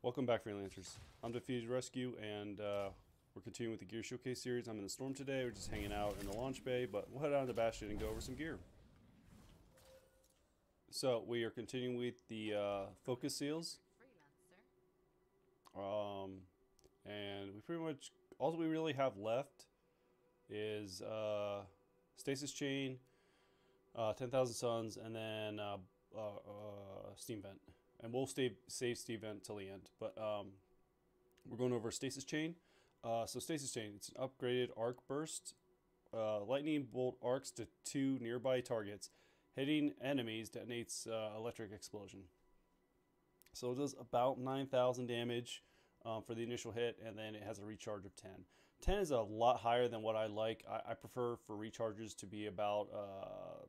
Welcome back, Freelancers. I'm Defeated Rescue, and we're continuing with the Gear Showcase series. I'm in the storm today. We're just hanging out in the launch bay, but we'll head out to the Bastion and go over some gear. So, we are continuing with the Focus Seals. And we pretty much, all we really have left is Stasis Chain, 10,000 Suns, and then Steam Vent. And we'll save Steam Vent till the end. But we're going over Stasis Chain. So Stasis Chain, it's an upgraded arc burst. Lightning bolt arcs to 2 nearby targets. Hitting enemies detonates electric explosion. So it does about 9,000 damage for the initial hit, and then it has a recharge of 10. 10 is a lot higher than what I like. I prefer for recharges to be about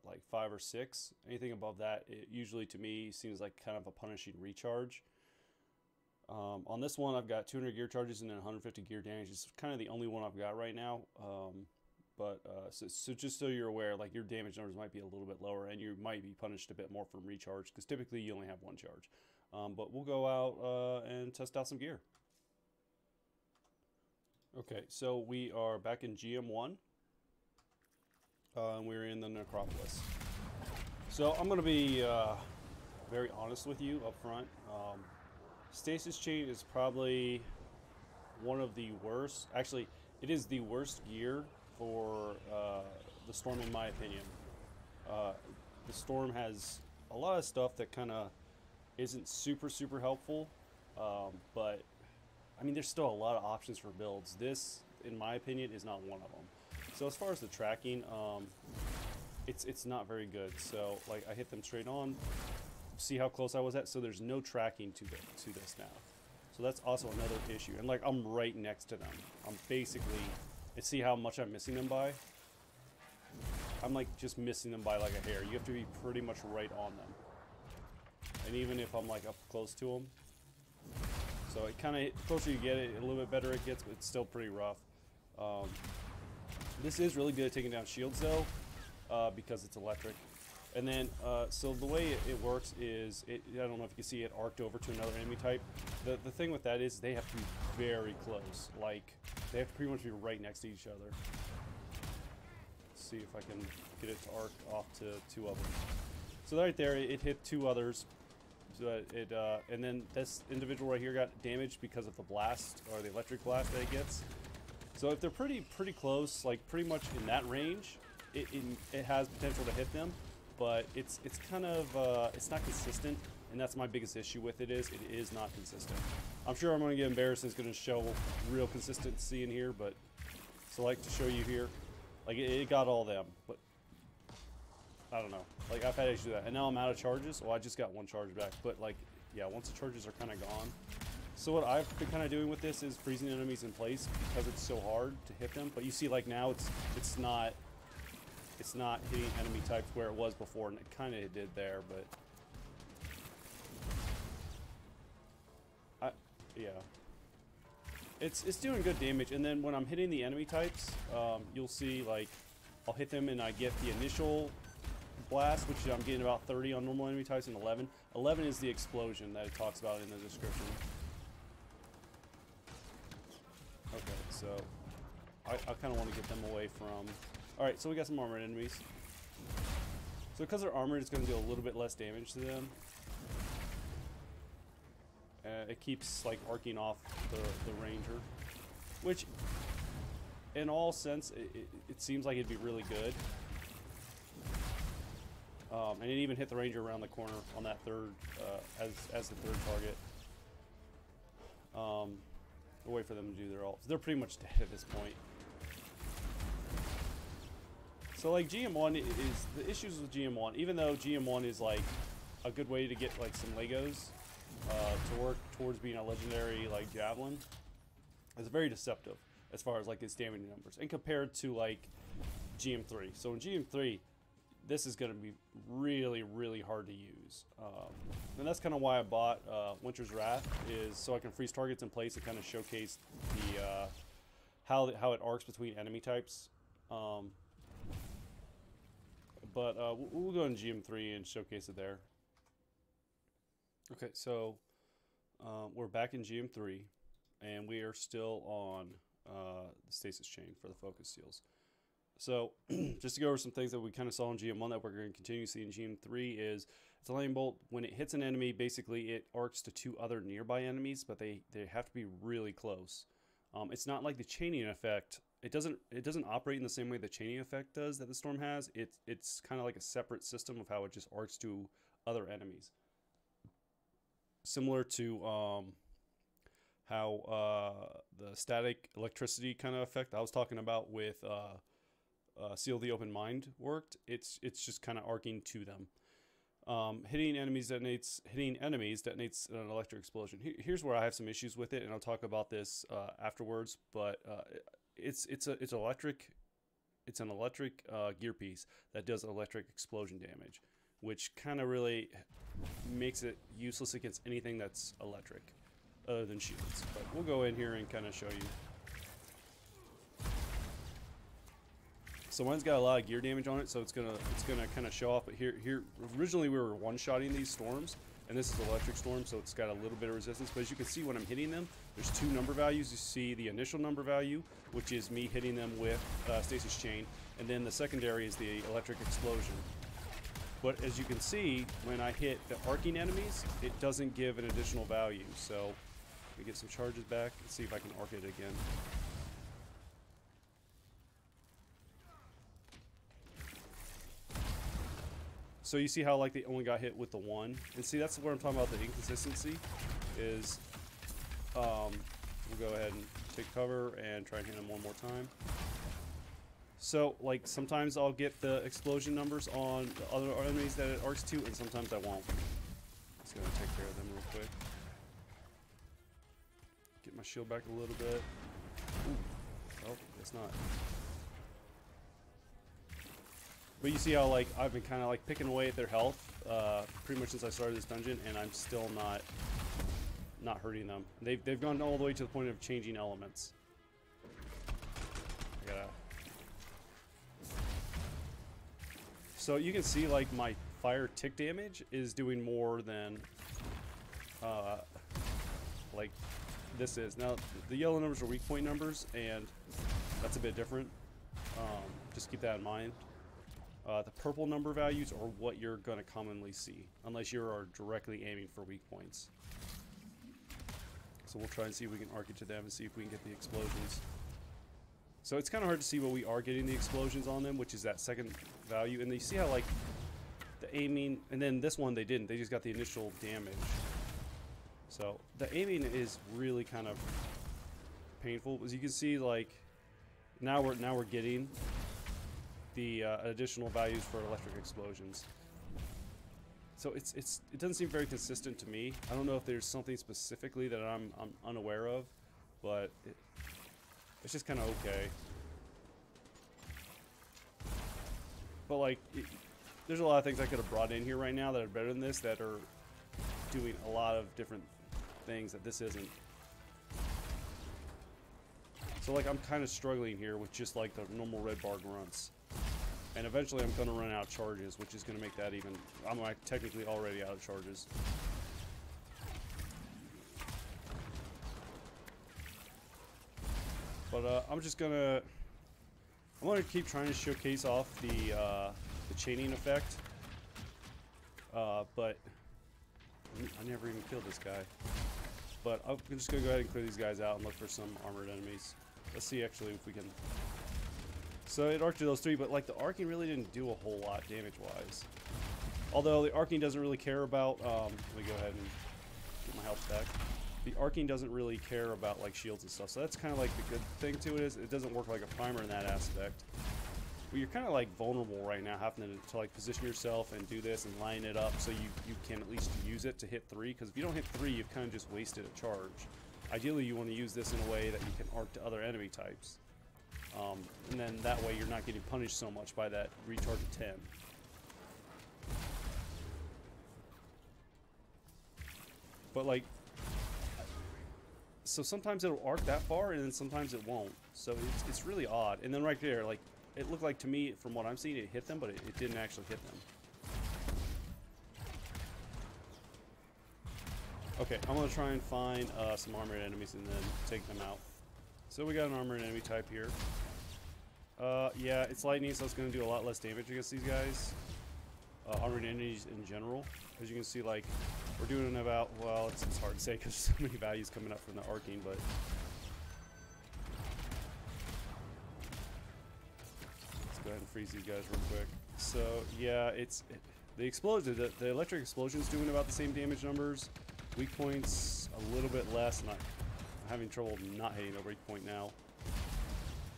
like 5 or 6. Anything above that, it usually to me seems like kind of a punishing recharge. On this one, I've got 200 gear charges and then 150 gear damage. It's kind of the only one I've got right now. So just so you're aware, like your damage numbers might be a little bit lower, and you might be punished a bit more from recharge because typically you only have 1 charge. But we'll go out and test out some gear. Okay, so we are back in GM1, and we're in the Necropolis. So I'm going to be very honest with you up front. Stasis Chain is probably one of the worst. Actually, it is the worst gear for the Storm, in my opinion. The Storm has a lot of stuff that kind of isn't super helpful, but I mean, there's still a lot of options for builds. This, in my opinion, is not one of them. So as far as the tracking, it's not very good. So like I hit them straight on, see how close I was at. So there's no tracking to this now. So that's also another issue. And like I'm right next to them. I'm basically, and see how much I'm missing them by. I'm like just missing them by like a hair. You have to be pretty much right on them. And even if I'm like up close to them. So it kind of, closer you get it, a little bit better it gets, but it's still pretty rough. This is really good at taking down shields though, because it's electric. And then, so the way it works is, I don't know if you can see it arced over to another enemy type. The thing with that is they have to be very close. Like, they have to pretty much be right next to each other. Let's see if I can get it to arc off to 2 of them. So right there, it hit 2 others. So it and then this individual right here got damaged because of the blast, or the electric blast that it gets. So if they're pretty close, like pretty much in that range, it has potential to hit them, but it's kind of it's not consistent, and that's my biggest issue with it is not consistent. I'm sure I'm going to get embarrassed. It's going to show real consistency in here, but so like to show you here, like it got all them, but I don't know. Like, I've had issues with that. And now I'm out of charges. Well, I just got 1 charge back. But, like, yeah, once the charges are kind of gone. So what I've been kind of doing with this is freezing enemies in place because it's so hard to hit them. But you see, like, now it's not hitting enemy types where it was before. And it kind of did there, but... yeah. It's doing good damage. And then when I'm hitting the enemy types, you'll see, like, I'll hit them and I get the initial blast, which I'm getting about 30 on normal enemy types, and 11. 11 is the explosion that it talks about in the description. Okay, so I kind of want to get them away from... Alright, so we got some armored enemies. So because they're armored, it's going to do a little bit less damage to them. It keeps like arcing off the ranger, which in all sense, it seems like it'd be really good. And it even hit the ranger around the corner on that third, as the third target. We'll wait for them to do their ults. They're pretty much dead at this point. So like GM1 is, the issues with GM1, even though GM1 is like a good way to get like some Legos to work towards being a legendary like javelin, it's very deceptive as far as like its damage numbers, and compared to like GM3. So in GM3, this is going to be really hard to use, and that's kind of why I bought Winter's Wrath, is so I can freeze targets in place and kind of showcase the how it arcs between enemy types. But we'll go in GM3 and showcase it there. Okay, so we're back in GM3, and we are still on the stasis chain for the focus seals. So just to go over some things that we kind of saw in GM1 that we're going to continue to see in GM3 is it's a lightning bolt. When it hits an enemy, basically it arcs to 2 other nearby enemies, but they have to be really close. It's not like the chaining effect. It doesn't operate in the same way the chaining effect does that the storm has. It's kind of like a separate system of how it just arcs to other enemies. Similar to how the static electricity kind of effect I was talking about with Seal the Open Mind worked. It's just kind of arcing to them. Hitting enemies detonates an electric explosion. Here's where I have some issues with it, and I'll talk about this afterwards. But it's an electric gear piece that does electric explosion damage, which kind of really makes it useless against anything that's electric, other than shields. But we'll go in here and kind of show you. So mine's got a lot of gear damage on it, so it's gonna kind of show off. But here, originally we were one-shotting these storms, and this is electric storm, so it's got a little bit of resistance. But as you can see, when I'm hitting them, there's 2 number values. You see the initial number value, which is me hitting them with stasis chain, and then the secondary is the electric explosion. But as you can see, when I hit the arcing enemies, it doesn't give an additional value. So let me get some charges back and see if I can arc it again. So you see how like they only got hit with the 1, and see that's where I'm talking about the inconsistency is. We'll go ahead and take cover and try and hit them one more time. So like sometimes I'll get the explosion numbers on the other enemies that it arcs to, and sometimes I won't. Just gonna take care of them real quick. Get my shield back a little bit. Ooh. Oh, it's not. But you see how like I've been kind of like picking away at their health pretty much since I started this dungeon, and I'm still not hurting them. They've gone all the way to the point of changing elements. I gotta. So you can see like my fire tick damage is doing more than like this is. Now the yellow numbers are weak point numbers, and that's a bit different. Just keep that in mind. The purple number values are what you're going to commonly see, unless you are directly aiming for weak points. So we'll try and see if we can arc it to them and see if we can get the explosions. So it's kind of hard to see what we are getting the explosions on them, which is that second value. And you see how like the aiming, and then this one they didn't. They just got the initial damage. So the aiming is really kind of painful. As you can see, like now we're getting the additional values for electric explosions. So it doesn't seem very consistent to me. I don't know if there's something specifically that I'm unaware of, but it's just kind of okay. But like, there's a lot of things I could have brought in here right now that are better than this, that are doing a lot of different things that this isn't. So like I'm kind of struggling here with just like the normal red bar grunts. And eventually I'm going to run out of charges, which is going to make that even... I'm like technically already out of charges. But I'm going to keep trying to showcase off the chaining effect. But I never even killed this guy. But I'm just going to go ahead and clear these guys out and look for some armored enemies. Let's see actually if we can... So it arced to those 3, but like the arcing really didn't do a whole lot damage-wise. Although the arcing doesn't really care about, let me go ahead and get my health back. The arcing doesn't really care about like shields and stuff, so that's kind of like the good thing to it, is it doesn't work like a primer in that aspect. Well, you're kind of like vulnerable right now, having to like position yourself and do this and line it up so you can at least use it to hit 3, because if you don't hit 3, you've kind of just wasted a charge. Ideally, you want to use this in a way that you can arc to other enemy types. And then that way you're not getting punished so much by that recharge of 10. But like, so sometimes it'll arc that far and then sometimes it won't. So it's really odd. And then right there, like, it looked like to me, from what I'm seeing, it hit them, but it didn't actually hit them. Okay, I'm gonna try and find some armored enemies and then take them out. So we got an armored enemy type here. Yeah, it's lightning, so it's gonna do a lot less damage against these guys. Armored enemies in general. As you can see, like, we're doing about, well, it's hard to say because so many values coming up from the arcane, but let's go ahead and freeze these guys real quick. So yeah, the electric explosion's doing about the same damage numbers. Weak points a little bit less, and I'm having trouble not hitting the weak point now.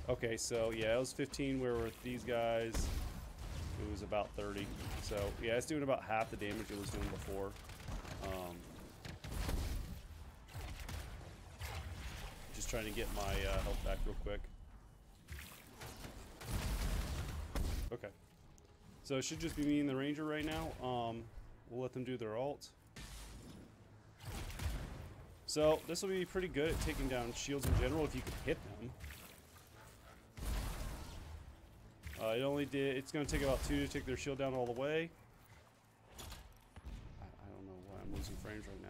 Okay, so yeah, it was 15 where with these guys it was about 30. So yeah, it's doing about half the damage it was doing before. Just trying to get my health back real quick. Okay, so it should just be me and the ranger right now. We'll let them do their ult. So this will be pretty good at taking down shields in general if you can hit them. It's going to take about 2 to take their shield down all the way. I don't know why I'm losing frames right now.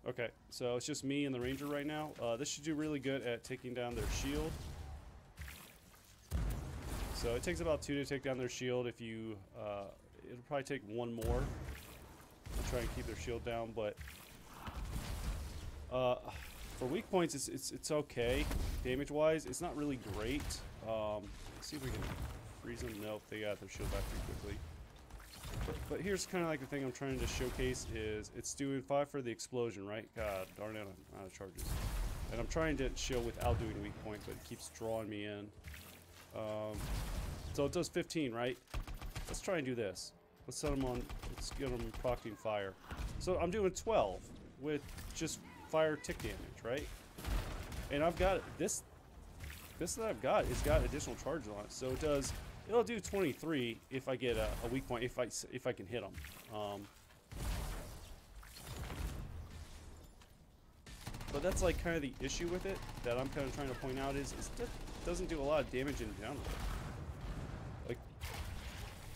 Okay, so it's just me and the ranger right now. This should do really good at taking down their shield. So it takes about 2 to take down their shield. If you, it'll probably take 1 more. I'll try and keep their shield down, but for weak points, it's okay. Damage-wise, it's not really great. Let's see if we can freeze them. Nope, they got their shield back pretty quickly. But here's kind of like the thing I'm trying to showcase is it's doing 5 for the explosion, right? God darn it, I'm out of charges. And I'm trying to show without doing weak point, but it keeps drawing me in. So it does 15, right? Let's try and do this. Let's set them on, let's get them procting fire. So I'm doing 12 with just fire tick damage, right? And I've got this that I've got, it's got additional charges on it. So it'll do 23 if I get a weak point, if I can hit them. But that's like kind of the issue with it that I'm kind of trying to point out is it doesn't do a lot of damage in general. Like,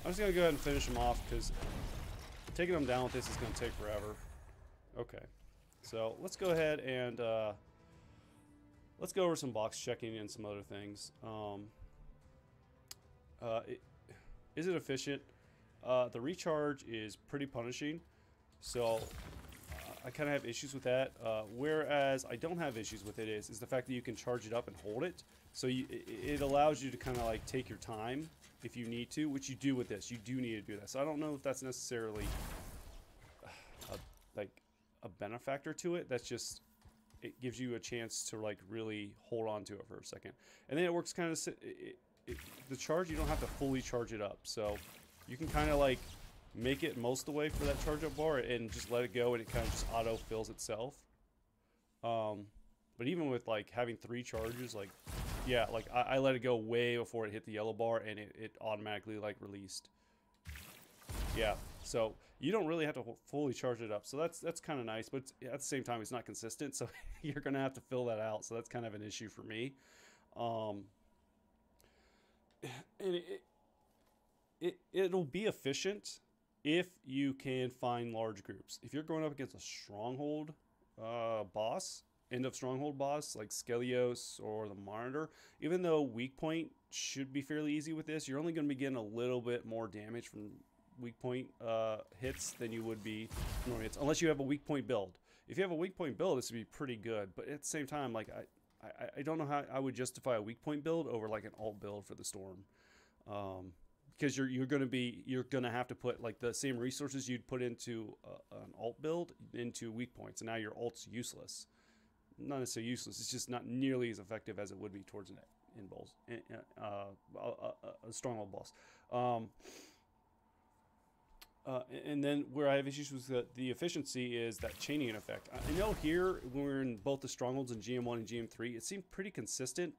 I'm just gonna go ahead and finish them off because taking them down with this is gonna take forever. Okay, so let's go ahead and let's go over some box checking and some other things. Is it efficient? The recharge is pretty punishing, so I kind of have issues with that. Whereas I don't have issues with it is the fact that you can charge it up and hold it. So it allows you to kind of like take your time if you need to, which you do with this. You do need to do that. So I don't know if that's necessarily like a benefactor to it. That's just, it gives you a chance to like really hold on to it for a second. And then it works kind of, the charge, you don't have to fully charge it up. So you can kind of like make it most of the way for that charge up bar and just let it go and it kind of just auto fills itself. But even with like having 3 charges, like, yeah, like I let it go way before it hit the yellow bar and it automatically like released. Yeah, so you don't really have to fully charge it up. So that's kind of nice, but at the same time, it's not consistent. So you're going to have to fill that out. So that's kind of an issue for me. And it'll be efficient if you can find large groups. If you're going up against a stronghold boss, end of stronghold boss like Skelios or the Monitor, even though weak point should be fairly easy with this, you're only going to be getting a little bit more damage from weak point hits than you would be from normal hits, unless you have a weak point build. If you have a weak point build, this would be pretty good, but at the same time, like I don't know how I would justify a weak point build over like an alt build for the Storm. Because you're gonna have to put like the same resources you'd put into an alt build into weak points, and now your alt's useless. Not necessarily useless; it's just not nearly as effective as it would be towards an a stronghold boss. And then where I have issues with the efficiency is that chaining effect. I know here when we're in both the strongholds in GM1 and GM3, it seemed pretty consistent.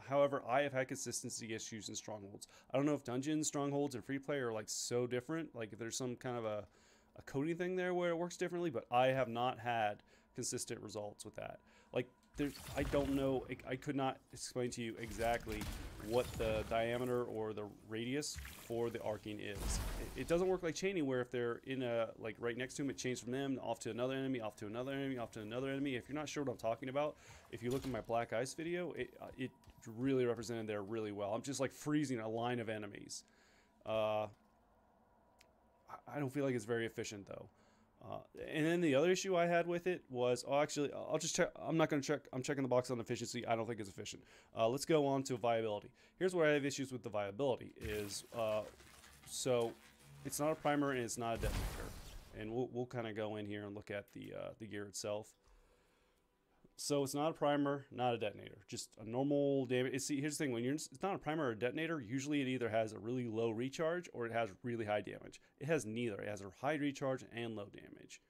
However, I have had consistency issues in strongholds. I don't know if dungeons, strongholds, and free play are like so different. Like if there's some kind of a coding thing there where it works differently, but I have not had consistent results with that. Like I don't know. I could not explain to you exactly what the diameter or the radius for the arcing is. It doesn't work like chaining, where if they're in a, like right next to them, it changes from them off to another enemy, off to another enemy, off to another enemy. If you're not sure what I'm talking about, if you look at my Black Ice video, it really represented there really well. I'm just like freezing a line of enemies. I don't feel like it's very efficient though. And then the other issue I had with it was, oh, actually, I'll just check. I'm not going to check. I'm checking the box on efficiency. I don't think it's efficient. Let's go on to viability. Here's where I have issues with the viability is, so it's not a primer and it's not a detonator. And we'll kind of go in here and look at the gear itself. So it's not a primer, not a detonator, just a normal damage. See, here's the thing: when it's not a primer or a detonator, usually it either has a really low recharge or it has really high damage. It has neither. It has a high recharge and low damage.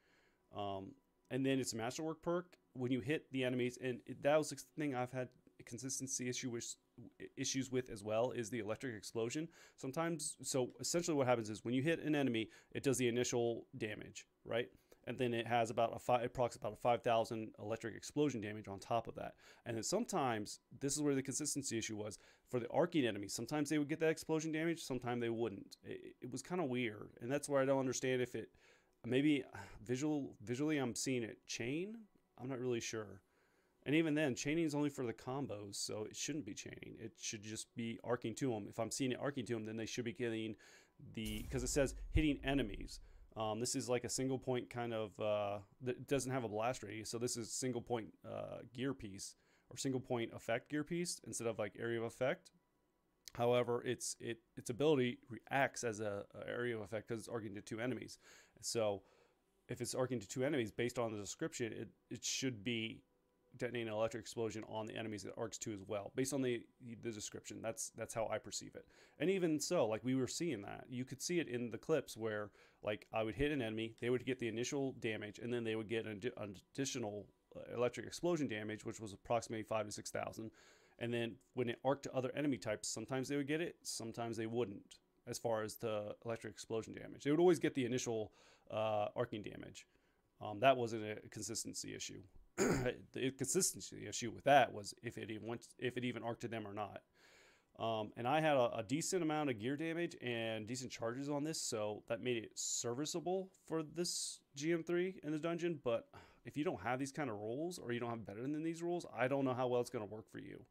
And then it's a masterwork perk when you hit the enemies, and that was the thing I've had a consistency issues with as well, is the electric explosion. Sometimes, so essentially what happens is when you hit an enemy, it does the initial damage, right? And then it has about it procs about a 5,000 electric explosion damage on top of that. And then sometimes, this is where the consistency issue was, for the arcing enemies, sometimes they would get that explosion damage, sometimes they wouldn't. It was kind of weird, and that's where I don't understand if it, maybe visually I'm seeing it chain, I'm not really sure. And even then, chaining is only for the combos, so it shouldn't be chaining. It should just be arcing to them. If I'm seeing it arcing to them, then they should be getting because it says hitting enemies. This is like a single point kind of, that doesn't have a blast radius. So this is single point gear piece, or single point effect gear piece, instead of like area of effect. However, its ability reacts as a area of effect because it's arcing to two enemies. So if it's arcing to two enemies, based on the description, it should be detonating an electric explosion on the enemies that arcs to as well, based on the description. That's how I perceive it. And even so, like, we were seeing that, you could see it in the clips where, like, I would hit an enemy, they would get the initial damage, and then they would get an additional electric explosion damage, which was approximately 5,000 to 6,000. And then when it arced to other enemy types, sometimes they would get it, sometimes they wouldn't, as far as the electric explosion damage. They would always get the initial arcing damage. That wasn't a consistency issue. The consistency issue with that was if it even arced to them or not. And I had a decent amount of gear damage and decent charges on this, so that made it serviceable for this GM3 in the dungeon. But if you don't have these kind of rolls, or you don't have better than these rolls, I don't know how well it's going to work for you.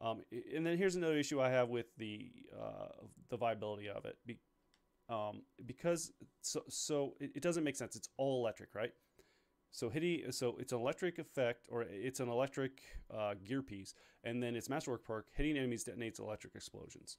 And then here's another issue I have with the viability of it, because it doesn't make sense. It's all electric, right? So it's an electric effect, or it's an electric gear piece, and then its masterwork perk, hitting enemies detonates electric explosions.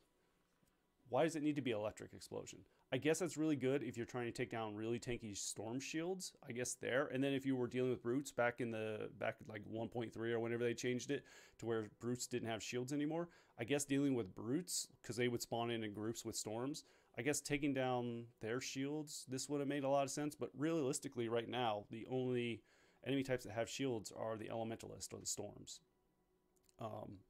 Why does it need to be electric explosion? I guess that's really good if you're trying to take down really tanky storm shields, I guess there. And then if you were dealing with brutes back like 1.3 or whenever they changed it to where brutes didn't have shields anymore, I guess dealing with brutes, because they would spawn in groups with storms, I guess taking down their shields, this would have made a lot of sense. But realistically, right now, the only enemy types that have shields are the elementalists or the storms,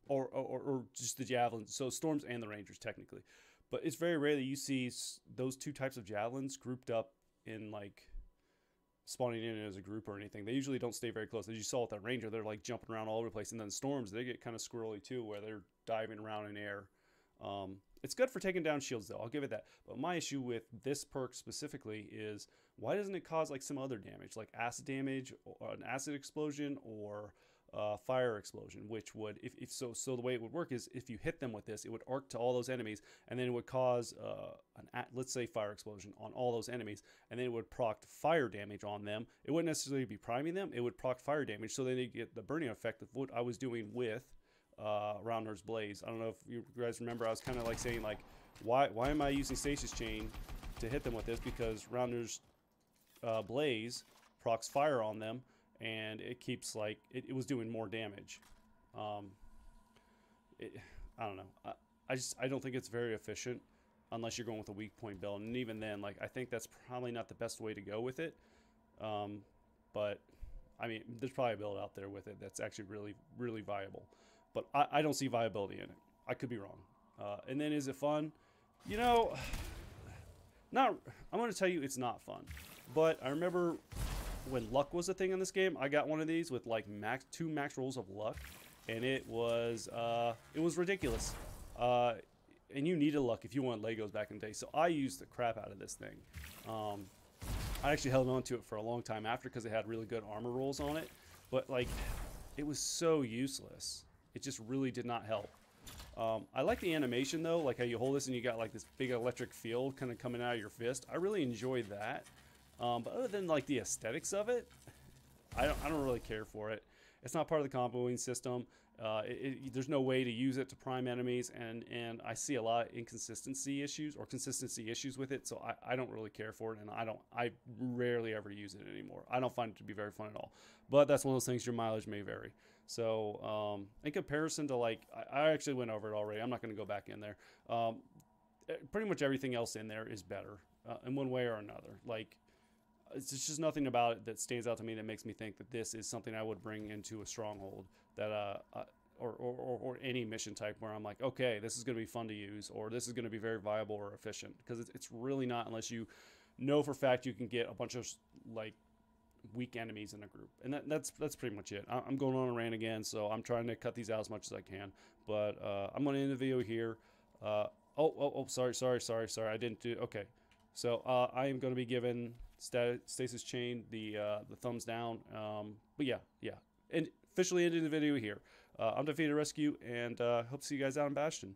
or just the javelins. So storms and the rangers technically, but it's very rare that you see those two types of javelins grouped up in, like, spawning in as a group or anything. They usually don't stay very close. As you saw with that ranger, they're like jumping around all over the place. And then storms, they get kind of squirrely too, where they're diving around in air. It's good for taking down shields, though. I'll give it that. But my issue with this perk specifically is, why doesn't it cause like some other damage, like acid damage, or an acid explosion, or fire explosion? Which would, so the way it would work is, if you hit them with this, it would arc to all those enemies, and then it would cause let's say fire explosion on all those enemies, and then it would proc fire damage on them. It wouldn't necessarily be priming them. It would proc fire damage, so then they get the burning effect of what I was doing with Roundner's Blaze. I don't know if you guys remember, I was kind of like saying, like, why am I using Stasis Chain to hit them with this? Because Roundner's Blaze procs fire on them, and it keeps, like, it was doing more damage. I don't know. I don't think it's very efficient unless you're going with a weak point build, and even then, like, I think that's probably not the best way to go with it. But I mean, there's probably a build out there with it that's actually really, really viable. But I don't see viability in it. I could be wrong. And then, is it fun? You know, I'm going to tell you it's not fun. But I remember when luck was a thing in this game, I got one of these with like two max rolls of luck, and it was ridiculous. And you needed luck if you want Legos back in the day. So I used the crap out of this thing. I actually held on to it for a long time after because it had really good armor rolls on it. But like, it was so useless. It just really did not help. I like the animation though, like how you hold this and you got like this big electric field kind of coming out of your fist. I really enjoyed that. But other than like the aesthetics of it, I don't really care for it. It's not part of the comboing system. There's no way to use it to prime enemies, and I see a lot of consistency issues with it, so I don't really care for it, and I rarely ever use it anymore. I don't find it to be very fun at all. But that's one of those things, your mileage may vary. So in comparison to, like, I actually went over it already. I'm not going to go back in there. Pretty much everything else in there is better in one way or another. Like, it's just nothing about it that stands out to me that makes me think that this is something I would bring into a stronghold, that or any mission type where I'm like, okay, this is going to be fun to use, or this is going to be very viable or efficient, because it's really not, unless you know for a fact you can get a bunch of like weak enemies in a group. And that's pretty much it. I'm going on a rant again, so I'm trying to cut these out as much as I can, but I'm going to end the video here. Sorry, I didn't do, okay. So I am going to be giving Stasis Chain the thumbs down. But yeah, and officially ending the video here. I'm Defeated Rescue, and hope to see you guys out in Bastion.